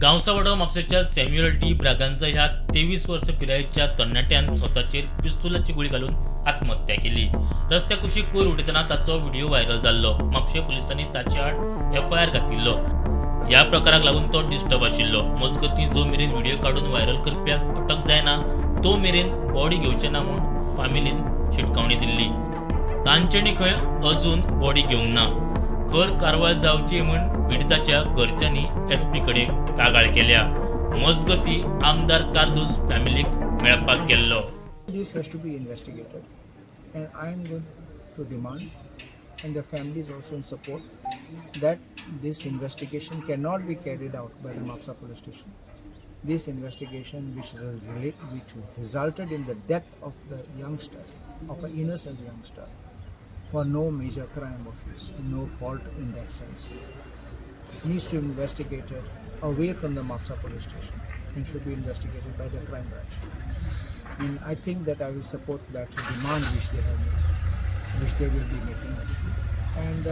गावसावाडो म्हापशेच्या Samuel D Braganza ह्या 23 वर्ष पिरायेच्या तरणाट्यान स्वताचेर पिस्तुलाची गुळी घालून आत्महत्या केली. रस्त्या कुशीक कोयर उडयतना ताचो व्हिडिओ व्हायरल जाल्लो. म्हापशे पुलिसांनी ताचे आड एफआयआर घातिल्लो. ह्या प्रकाराक लागून तो डिस्टर्ब आशिल्लो. मजगतीं जो मेरेन व्हिडिओ काडून व्हायरल करप्याक अटक जायना तो मेरेन बॉडी घेवचे ना म्हूण फामिलीन शिटकावणी दिल्ली. तांच्यांनी खंय अजून बॉडी घेवंक ना. खर कारवाय जावची म्हूण पीडिताच्या घरच्यांनी एसपी कडेन कागाळ केल्या. मजगती आमदार कार्दूस फॅमिलीक मेळपाक गेल्लो. This has to be investigated and I am going to demand and the family is also in support that this investigation cannot be carried out by the Mapsa police station. This investigation which resulted in the death of the youngster, of an innocent youngster, for no major crime of his, no fault in that sense, needs to be investigated away from the Mapsa police station and should be investigated by the crime branch. And I think that I will support that demand which they have made, which they will be making actually. And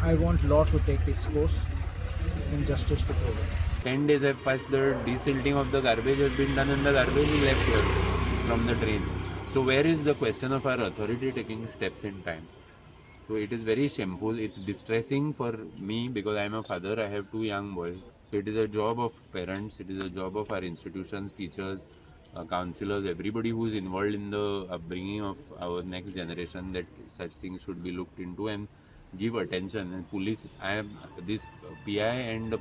I want law to take its course and justice to prevail. 10 days have passed, the desilting of the garbage has been done and the garbage is left here from the drain. So where is the question of our authority taking steps in time? So it is very shameful. It's distressing for me because I am a father. I have 2 young boys. So it is a job of parents. It is a job of our institutions, teachers, counselors, everybody who is involved in the upbringing of our next generation, that such things should be looked into and give attention. And police, I have this PI and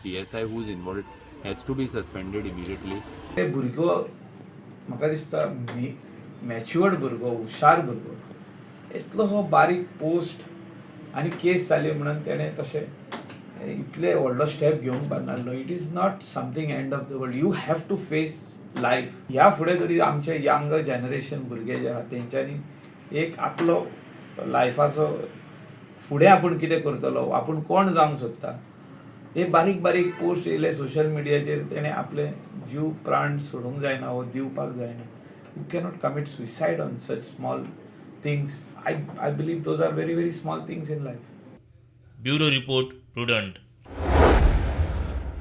PSI who is involved has to be suspended immediately. भुरगो म्हाका दिसता matured भुरगो, हुशार भुरगो, इतलो हो बारीक post आनी केस जाली म्हणून तेणें तशें इतले व्हडलो स्टेप घेवंक पारनासलो. It is not something end of the world. You have to face life. ह्या फुडें तरी आमचे यंग जनरेशन भुरगे जे आहा तेंच्यांनी एक आपलो लायफाचो फुडें आपूण कितें करतलो, आपूण कोण जावंक सोदता, हे बारीक बारीक पोस्ट येयले सोशल मिडियाचेर, तेणें आपले जीव प्राण सोडूंक जायना वो दिवपाक जायना. You cannot commit suicide on such small things. I believe those are very very small things in life. Bureau report prudent.